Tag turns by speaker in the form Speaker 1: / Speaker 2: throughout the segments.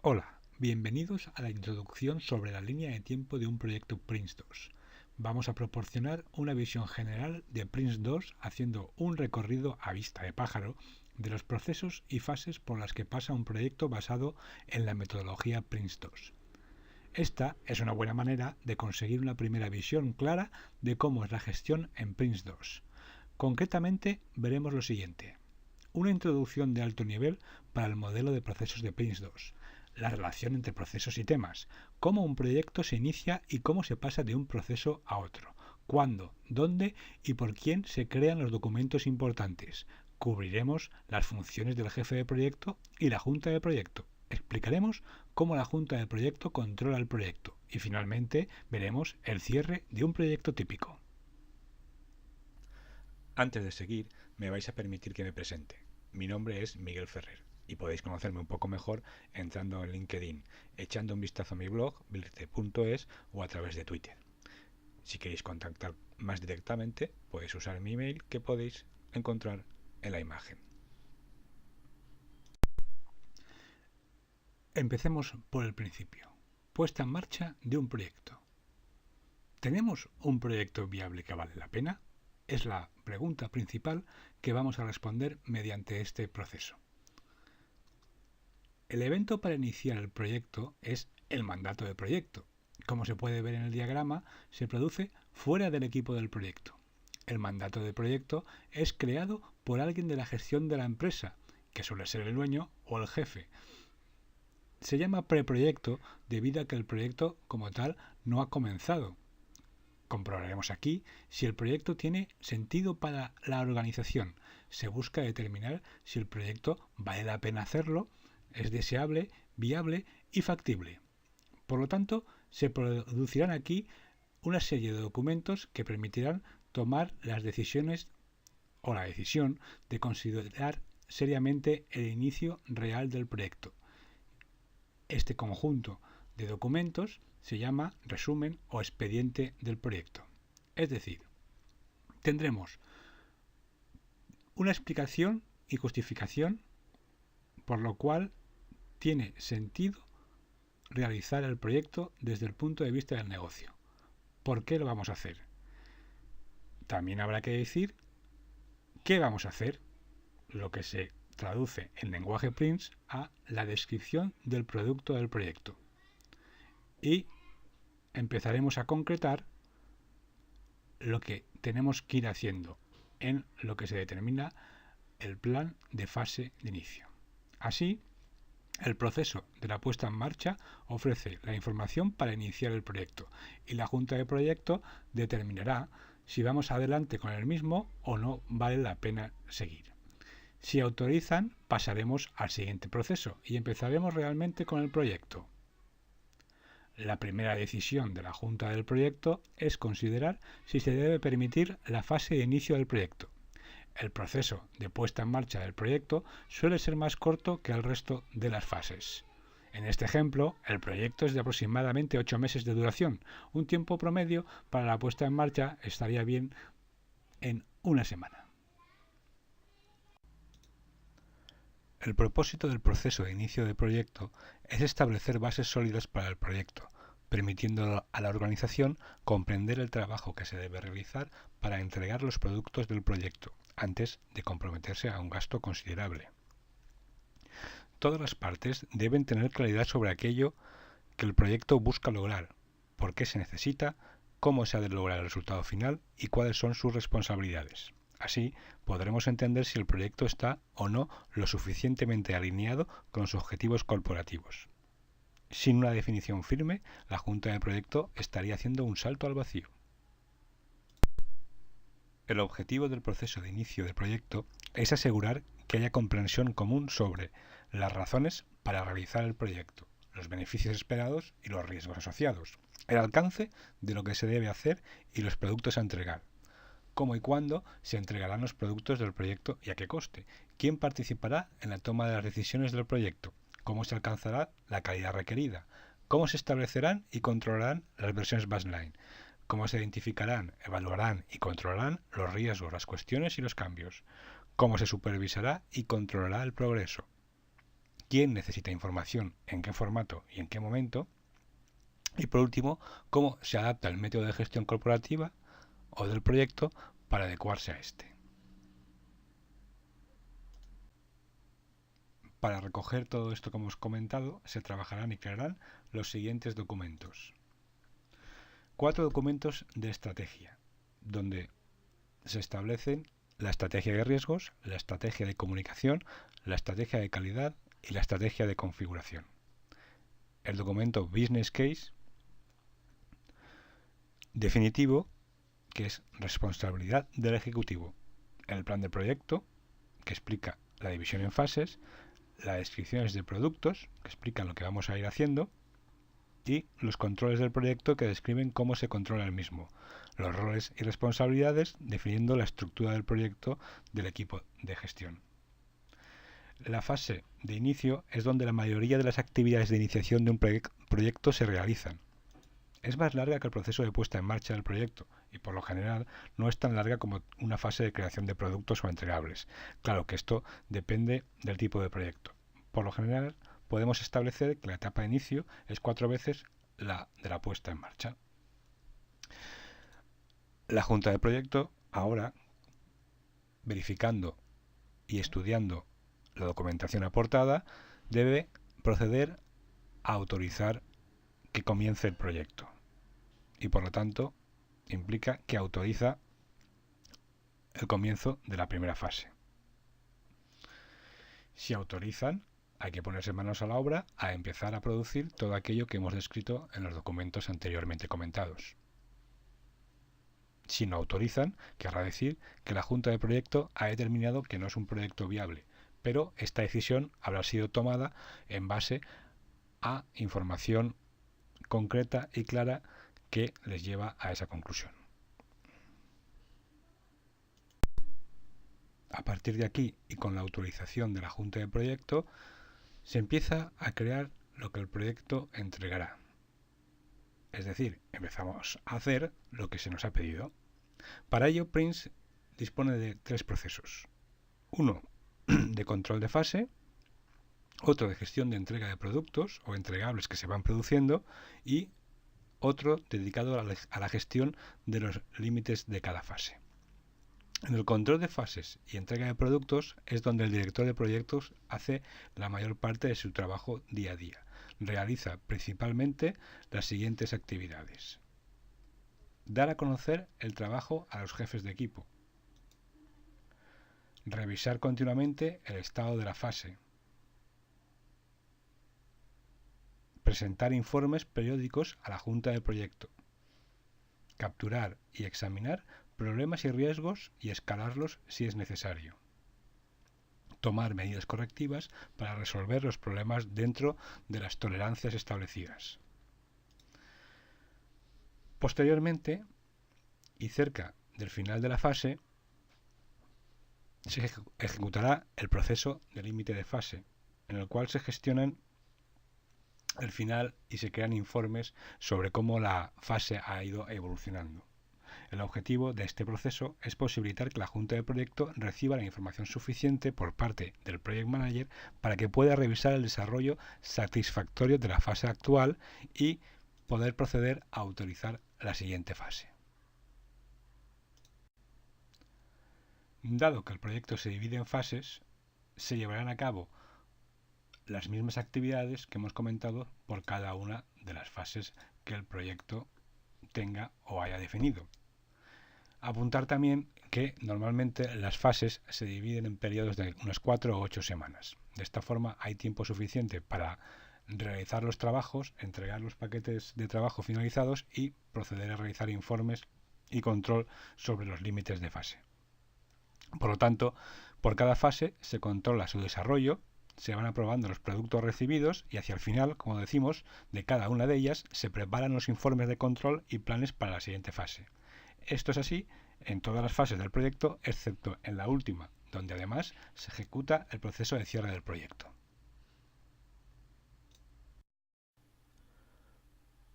Speaker 1: Hola, bienvenidos a la introducción sobre la línea de tiempo de un proyecto Prince2. Vamos a proporcionar una visión general de Prince2 haciendo un recorrido a vista de pájaro de los procesos y fases por las que pasa un proyecto basado en la metodología Prince2. Esta es una buena manera de conseguir una primera visión clara de cómo es la gestión en Prince2. Concretamente, veremos lo siguiente. Una introducción de alto nivel para el modelo de procesos de Prince2, la relación entre procesos y temas, cómo un proyecto se inicia y cómo se pasa de un proceso a otro, cuándo, dónde y por quién se crean los documentos importantes. Cubriremos las funciones del jefe de proyecto y la junta de proyecto. Explicaremos cómo la junta de proyecto controla el proyecto y finalmente veremos el cierre de un proyecto típico.
Speaker 2: Antes de seguir, me vais a permitir que me presente. Mi nombre es Miguel Ferrer y podéis conocerme un poco mejor entrando en LinkedIn, echando un vistazo a mi blog, birte.es o a través de Twitter. Si queréis contactar más directamente, podéis usar mi email que podéis encontrar en la imagen.
Speaker 1: Empecemos por el principio. Puesta en marcha de un proyecto. ¿Tenemos un proyecto viable que vale la pena? Es la pregunta principal que vamos a responder mediante este proceso. El evento para iniciar el proyecto es el mandato de proyecto. Como se puede ver en el diagrama, se produce fuera del equipo del proyecto. El mandato de proyecto es creado por alguien de la gestión de la empresa, que suele ser el dueño o el jefe. Se llama preproyecto debido a que el proyecto como tal no ha comenzado. Comprobaremos aquí si el proyecto tiene sentido para la organización. Se busca determinar si el proyecto vale la pena hacerlo, es deseable, viable y factible. Por lo tanto, se producirán aquí una serie de documentos que permitirán tomar las decisiones o la decisión de considerar seriamente el inicio real del proyecto. Este conjunto de documentos se llama resumen o expediente del proyecto. Es decir, tendremos una explicación y justificación por lo cual tiene sentido realizar el proyecto desde el punto de vista del negocio. ¿Por qué lo vamos a hacer? También habrá que decir qué vamos a hacer, lo que se traduce en lenguaje Prince a la descripción del producto del proyecto. Y empezaremos a concretar lo que tenemos que ir haciendo en lo que se determina el plan de fase de inicio. Así, el proceso de la puesta en marcha ofrece la información para iniciar el proyecto y la junta de proyecto determinará si vamos adelante con el mismo o no vale la pena seguir. Si autorizan, pasaremos al siguiente proceso y empezaremos realmente con el proyecto. La primera decisión de la junta del proyecto es considerar si se debe permitir la fase de inicio del proyecto. El proceso de puesta en marcha del proyecto suele ser más corto que el resto de las fases. En este ejemplo, el proyecto es de aproximadamente 8 meses de duración. Un tiempo promedio para la puesta en marcha estaría bien en una semana. El propósito del proceso de inicio de proyecto es establecer bases sólidas para el proyecto, permitiendo a la organización comprender el trabajo que se debe realizar para entregar los productos del proyecto, antes de comprometerse a un gasto considerable. Todas las partes deben tener claridad sobre aquello que el proyecto busca lograr, por qué se necesita, cómo se ha de lograr el resultado final y cuáles son sus responsabilidades. Así podremos entender si el proyecto está o no lo suficientemente alineado con los objetivos corporativos. Sin una definición firme, la junta de proyecto estaría haciendo un salto al vacío. El objetivo del proceso de inicio del proyecto es asegurar que haya comprensión común sobre las razones para realizar el proyecto, los beneficios esperados y los riesgos asociados, el alcance de lo que se debe hacer y los productos a entregar, cómo y cuándo se entregarán los productos del proyecto y a qué coste, quién participará en la toma de las decisiones del proyecto, cómo se alcanzará la calidad requerida, cómo se establecerán y controlarán las versiones baseline, cómo se identificarán, evaluarán y controlarán los riesgos, las cuestiones y los cambios, cómo se supervisará y controlará el progreso, quién necesita información, en qué formato y en qué momento. Y por último, cómo se adapta el método de gestión corporativa o del proyecto para adecuarse a este. Para recoger todo esto que hemos comentado, se trabajarán y crearán los siguientes documentos. 4 documentos de estrategia, donde se establecen la estrategia de riesgos, la estrategia de comunicación, la estrategia de calidad y la estrategia de configuración. El documento Business Case definitivo, que es responsabilidad del ejecutivo. El plan de proyecto, que explica la división en fases, las descripciones de productos, que explican lo que vamos a ir haciendo, y los controles del proyecto, que describen cómo se controla el mismo, los roles y responsabilidades, definiendo la estructura del proyecto del equipo de gestión. La fase de inicio es donde la mayoría de las actividades de iniciación de un proyecto se realizan. Es más larga que el proceso de puesta en marcha del proyecto y por lo general no es tan larga como una fase de creación de productos o entregables. Claro que esto depende del tipo de proyecto. Por lo general podemos establecer que la etapa de inicio es 4 veces la de la puesta en marcha. La junta de proyecto, ahora, verificando y estudiando la documentación aportada, debe proceder a autorizar que comience el proyecto. Y por lo tanto implica que autoriza el comienzo de la primera fase. Si autorizan, hay que ponerse manos a la obra a empezar a producir todo aquello que hemos descrito en los documentos anteriormente comentados. Si no autorizan, querrá decir que la Junta de Proyecto ha determinado que no es un proyecto viable, pero esta decisión habrá sido tomada en base a información concreta y clara que les lleva a esa conclusión. A partir de aquí y con la autorización de la Junta de Proyecto, se empieza a crear lo que el proyecto entregará. Es decir, empezamos a hacer lo que se nos ha pedido. Para ello, Prince dispone de 3 procesos. Uno de control de fase, otro de gestión de entrega de productos o entregables que se van produciendo y otro dedicado a la gestión de los límites de cada fase. En el control de fases y entrega de productos es donde el director de proyectos hace la mayor parte de su trabajo día a día. Realiza principalmente las siguientes actividades: dar a conocer el trabajo a los jefes de equipo, revisar continuamente el estado de la fase, presentar informes periódicos a la Junta de Proyecto, capturar y examinar problemas y riesgos y escalarlos si es necesario, tomar medidas correctivas para resolver los problemas dentro de las tolerancias establecidas. Posteriormente, y cerca del final de la fase, se ejecutará el proceso de límite de fase, en el cual se gestionan el final y se crean informes sobre cómo la fase ha ido evolucionando. El objetivo de este proceso es posibilitar que la Junta de Proyecto reciba la información suficiente por parte del Project Manager para que pueda revisar el desarrollo satisfactorio de la fase actual y poder proceder a autorizar la siguiente fase. Dado que el proyecto se divide en fases, se llevarán a cabo las mismas actividades que hemos comentado por cada una de las fases que el proyecto tenga o haya definido. Apuntar también que normalmente las fases se dividen en periodos de unas 4 o 8 semanas. De esta forma hay tiempo suficiente para realizar los trabajos, entregar los paquetes de trabajo finalizados y proceder a realizar informes y control sobre los límites de fase. Por lo tanto, por cada fase se controla su desarrollo, se van aprobando los productos recibidos y hacia el final, como decimos, de cada una de ellas se preparan los informes de control y planes para la siguiente fase. Esto es así en todas las fases del proyecto, excepto en la última, donde además se ejecuta el proceso de cierre del proyecto.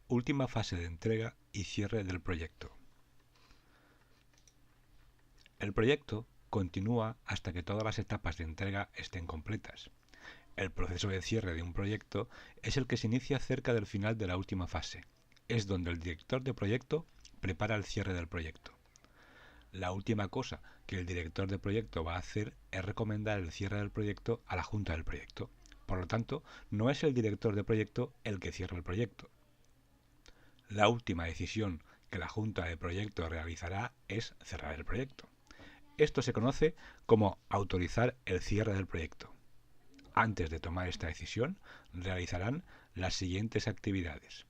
Speaker 1: Última fase de entrega y cierre del proyecto. El proyecto continúa hasta que todas las etapas de entrega estén completas.
Speaker 2: El proceso de cierre de un proyecto es el que se inicia cerca del final de la última fase. Es donde el director de proyecto prepara el cierre del proyecto. La última cosa que el director de proyecto va a hacer es recomendar el cierre del proyecto a la junta del proyecto. Por lo tanto, no es el director de proyecto el que cierra el proyecto. La última decisión que la junta de proyecto realizará es cerrar el proyecto. Esto se conoce como autorizar el cierre del proyecto. Antes de tomar esta decisión, realizarán las siguientes actividades.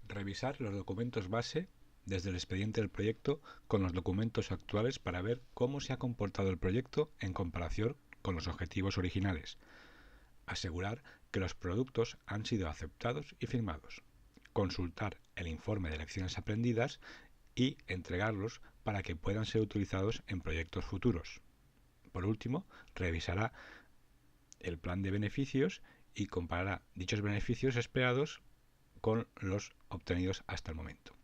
Speaker 2: Revisar los documentos base desde el expediente del proyecto con los documentos actuales para ver cómo se ha comportado el proyecto en comparación con los objetivos originales. Asegurar que los productos han sido aceptados y firmados. Consultar el informe de lecciones aprendidas y entregarlos para que puedan ser utilizados en proyectos futuros. Por último, revisará el plan de beneficios y comparará dichos beneficios esperados con los obtenidos hasta el momento.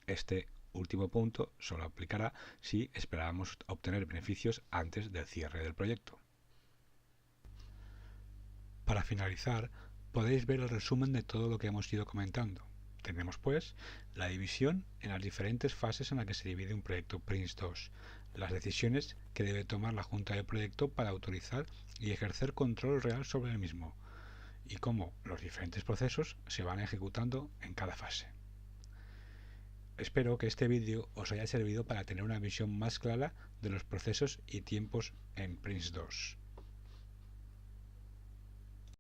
Speaker 2: Este último punto solo aplicará si esperábamos obtener beneficios antes del cierre del proyecto.
Speaker 1: Para finalizar, podéis ver el resumen de todo lo que hemos ido comentando. Tenemos pues la división en las diferentes fases en las que se divide un proyecto Prince2, las decisiones que debe tomar la junta de proyecto para autorizar y ejercer control real sobre el mismo, y cómo los diferentes procesos se van ejecutando en cada fase. Espero que este vídeo os haya servido para tener una visión más clara de los procesos y tiempos en Prince2.